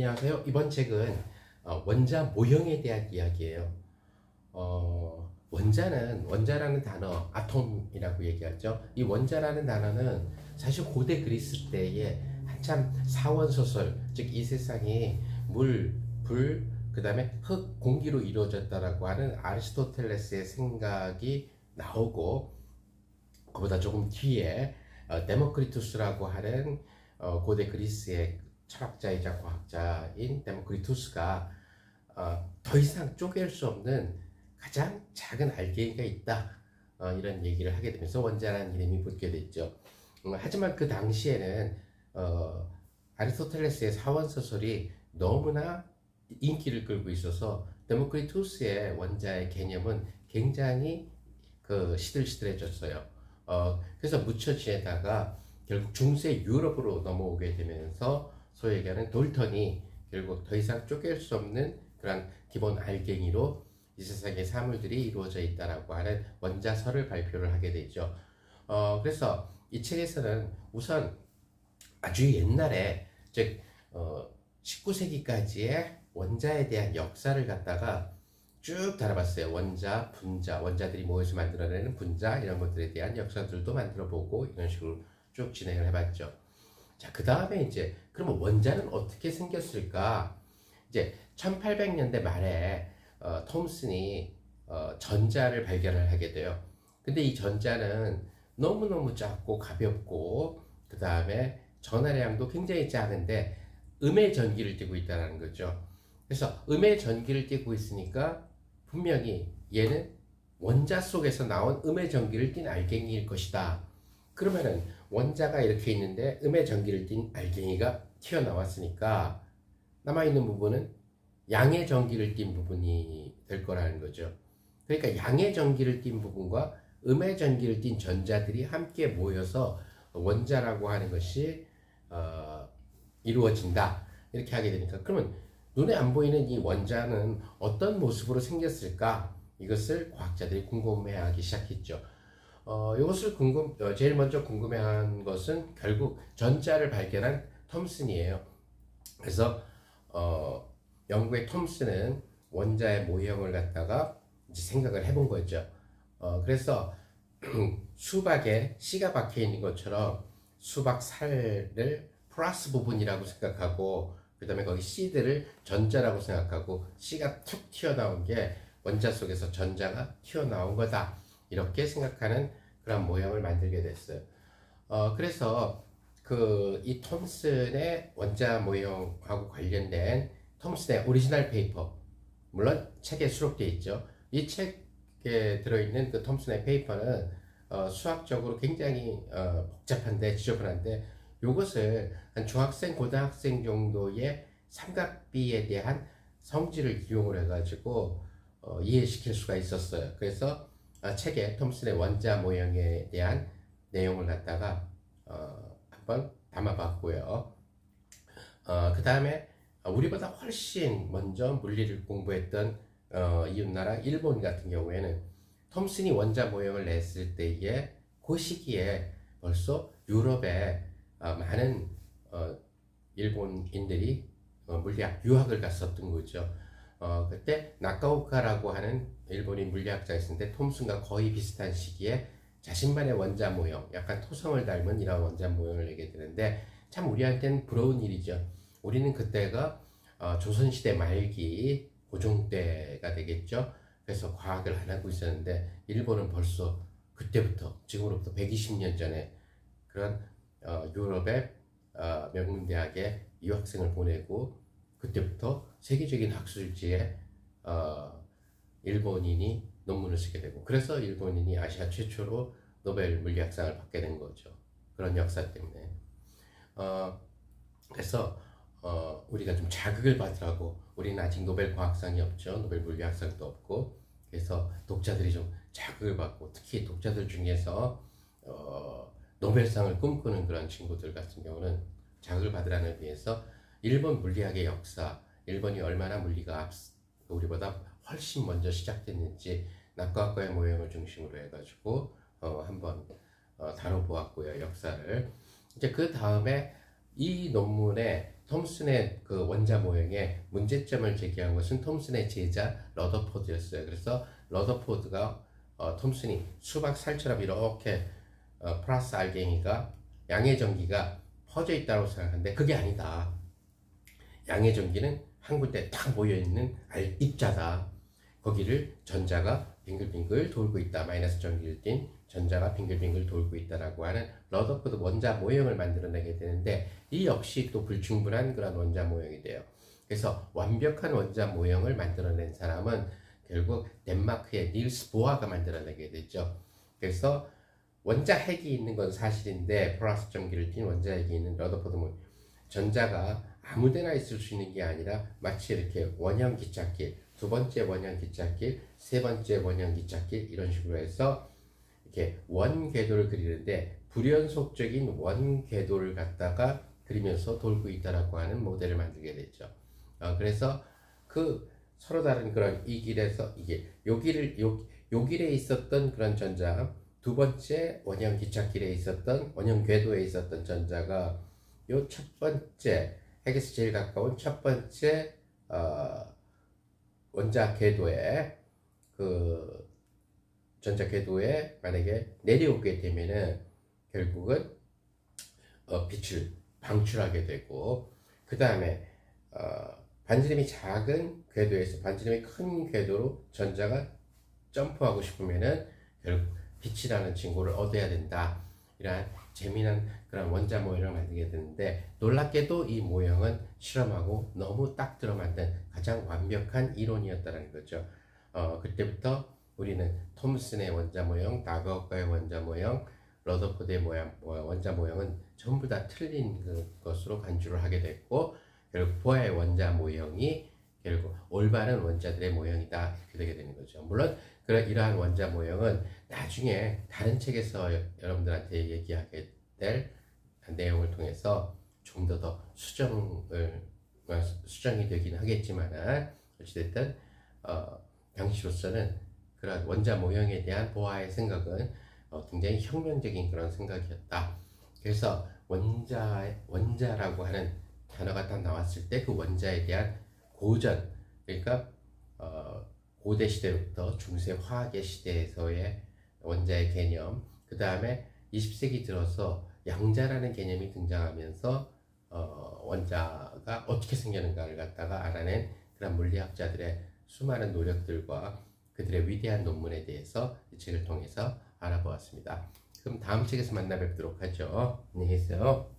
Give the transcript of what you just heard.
안녕하세요. 이번 책은 원자 모형에 대한 이야기예요. 원자라는 단어, 아톰이라고 얘기하죠. 이 원자라는 단어는 사실 고대 그리스 때에 한참 사원소설, 즉 이 세상이 물, 불, 그 다음에 흙, 공기로 이루어졌다라고 하는 아리스토텔레스의 생각이 나오고, 그보다 조금 뒤에 데모크리투스라고 하는 고대 그리스의 철학자이자 과학자인 데모크리투스가 더 이상 쪼갤 수 없는 가장 작은 알갱이가 있다, 이런 얘기를 하게 되면서 원자라는 이름이 붙게 됐죠. 하지만 그 당시에는 아리스토텔레스의 사원소설이 너무나 인기를 끌고 있어서 데모크리투스의 원자의 개념은 굉장히 시들시들해졌어요. 그래서 묻혀 지내다가 결국 중세 유럽으로 넘어오게 되면서 소위 얘기하는 돌턴이 결국 더 이상 쪼갤 수 없는 그런 기본 알갱이로 이 세상의 사물들이 이루어져 있다라고 하는 원자설을 발표를 하게 되죠. 그래서 이 책에서는 우선 아주 옛날에, 즉 19세기까지의 원자에 대한 역사를 갖다가 쭉 다뤄봤어요. 원자, 분자, 원자들이 모여서 만들어내는 분자, 이런 것들에 대한 역사들도 만들어보고 이런 식으로 쭉 진행을 해봤죠. 자, 그 다음에 이제 그러면 원자는 어떻게 생겼을까? 이제 1800년대 말에 톰슨이 전자를 발견을 하게 돼요. 근데 이 전자는 너무너무 작고 가볍고, 그 다음에 전하량도 굉장히 작은데 음의 전기를 띠고 있다는 거죠. 그래서 음의 전기를 띠고 있으니까 분명히 얘는 원자 속에서 나온 음의 전기를 띤 알갱이일 것이다. 그러면은 원자가 이렇게 있는데 음의 전기를 띤 알갱이가 튀어나왔으니까 남아있는 부분은 양의 전기를 띤 부분이 될 거라는 거죠. 그러니까 양의 전기를 띤 부분과 음의 전기를 띤 전자들이 함께 모여서 원자라고 하는 것이 이루어진다, 이렇게 하게 되니까, 그러면 눈에 안 보이는 이 원자는 어떤 모습으로 생겼을까? 이것을 과학자들이 궁금해하기 시작했죠. 이것을 제일 먼저 궁금해한 것은 결국 전자를 발견한 톰슨이에요. 그래서 영국의 톰슨은 원자의 모형을 갖다가 이제 생각을 해본 거죠. 그래서 수박에 씨가 박혀 있는 것처럼 수박 살을 플러스 부분이라고 생각하고, 그 다음에 거기 씨들을 전자라고 생각하고, 씨가 툭 튀어나온 게 원자 속에서 전자가 튀어나온 거다, 이렇게 생각하는 그런 모형을 만들게 됐어요. 그래서 이 톰슨의 원자 모형하고 관련된 톰슨의 오리지널 페이퍼, 물론 책에 수록되어 있죠. 이 책에 들어있는 그 톰슨의 페이퍼는 수학적으로 굉장히 복잡한데, 지저분한데, 이것을 한 중학생, 고등학생 정도의 삼각비에 대한 성질을 이용을 해가지고 이해시킬 수가 있었어요. 그래서 책에 톰슨의 원자 모형에 대한 내용을 갖다가 한번 담아봤고요. 그 다음에 우리보다 훨씬 먼저 물리를 공부했던 이웃나라 일본 같은 경우에는 톰슨이 원자 모형을 냈을 때에 그 시기에 벌써 유럽에 많은 일본인들이 물리학 유학을 갔었던 거죠. 그때 나카오카라고 하는 일본인 물리학자가 있었는데, 톰슨과 거의 비슷한 시기에 자신만의 원자 모형, 약간 토성을 닮은 이런 원자 모형을 내게 되는데, 참 우리한테는 부러운 일이죠. 우리는 그때가 조선시대 말기 고종 때가 되겠죠. 그래서 과학을 안 하고 있었는데, 일본은 벌써 그때부터, 지금으로부터 120년 전에 그런 유럽의 명문대학에 유학생을 보내고, 그때부터 세계적인 학술지에 일본인이 논문을 쓰게 되고, 그래서 일본인이 아시아 최초로 노벨 물리학상을 받게 된 거죠. 그런 역사 때문에. 그래서 우리가 좀 자극을 받으라고, 우리는 아직 노벨 과학상이 없죠. 노벨 물리학상도 없고, 그래서 독자들이 좀 자극을 받고, 특히 독자들 중에서 노벨상을 꿈꾸는 그런 친구들 같은 경우는 자극을 받으라는 의미에서 일본 물리학의 역사, 일본이 얼마나 물리가 우리보다 훨씬 먼저 시작됐는지 낙과학과의 모형을 중심으로 해가지고 한번 다뤄보았고요, 역사를. 이제 그 다음에 이 논문에 톰슨의 그 원자 모형에 문제점을 제기한 것은 톰슨의 제자 러더포드였어요. 그래서 러더포드가 톰슨이 수박 살처럼 이렇게 플러스 알갱이가 양의 전기가 퍼져 있다고 생각하는데 그게 아니다. 양의 전기는 한 군데 딱 모여있는 입자다. 거기를 전자가 빙글빙글 돌고 있다. 마이너스 전기를 띤 전자가 빙글빙글 돌고 있다라고 하는 러더포드 원자 모형을 만들어내게 되는데 이 역시 또 불충분한 그런 원자 모형이 돼요. 그래서 완벽한 원자 모형을 만들어낸 사람은 결국 덴마크의 닐스 보아가 만들어내게 되죠. 그래서 원자 핵이 있는 건 사실인데 플러스 전기를 띤 원자 핵이 있는 러더포드 모형, 전자가 아무데나 있을 수 있는 게 아니라 마치 이렇게 원형 기찻길, 두 번째 원형 기찻길, 세 번째 원형 기찻길 이런 식으로 해서 이렇게 원 궤도를 그리는데 불연속적인 원 궤도를 갖다가 그리면서 돌고 있다라고 하는 모델을 만들게 됐죠. 그래서 그 서로 다른 그런 이 길에서 이게 요 길에 있었던 그런 전자, 두 번째 원형 기찻길에 있었던 원형 궤도에 있었던 전자가 요 첫 번째 핵에서 제일 가까운 첫 번째 원자 궤도에 그 전자 궤도에 만약에 내려오게 되면은 결국은 빛을 방출하게 되고 그 다음에 반지름이 작은 궤도에서 반지름이 큰 궤도로 전자가 점프하고 싶으면은 결국 빛이라는 징후를 얻어야 된다. 이러한 재미난 그런 원자 모형을 만들게 되는데 놀랍게도 이 모형은 실험하고 너무 딱 들어맞는 가장 완벽한 이론이었다는 거죠. 그때부터 우리는 톰슨의 원자 모형, 다거가의 원자 모형, 러더포드의 원자 모형은 전부 다 틀린 것으로 간주를 하게 됐고 결국 보아의 원자 모형이 결국 올바른 원자들의 모형이다 이렇게 되게 되는 거죠. 물론 이러한 원자 모형은 나중에 다른 책에서 여러분들한테 얘기하게 될 내용을 통해서 좀 더 수정이 되긴 하겠지만 어찌됐든 당시로서는 그런 원자 모형에 대한 보아의 생각은 굉장히 혁명적인 그런 생각이었다. 그래서 원자라고 하는 단어가 딱 나왔을 때 그 원자에 대한 고전, 그러니까 고대 시대부터 중세 화학의 시대에서의 원자의 개념, 그 다음에 20세기 들어서 양자라는 개념이 등장하면서 원자가 어떻게 생겼는가를 갖다가 알아낸 그런 물리학자들의 수많은 노력들과 그들의 위대한 논문에 대해서 이 책을 통해서 알아보았습니다. 그럼 다음 책에서 만나 뵙도록 하죠. 안녕히 계세요.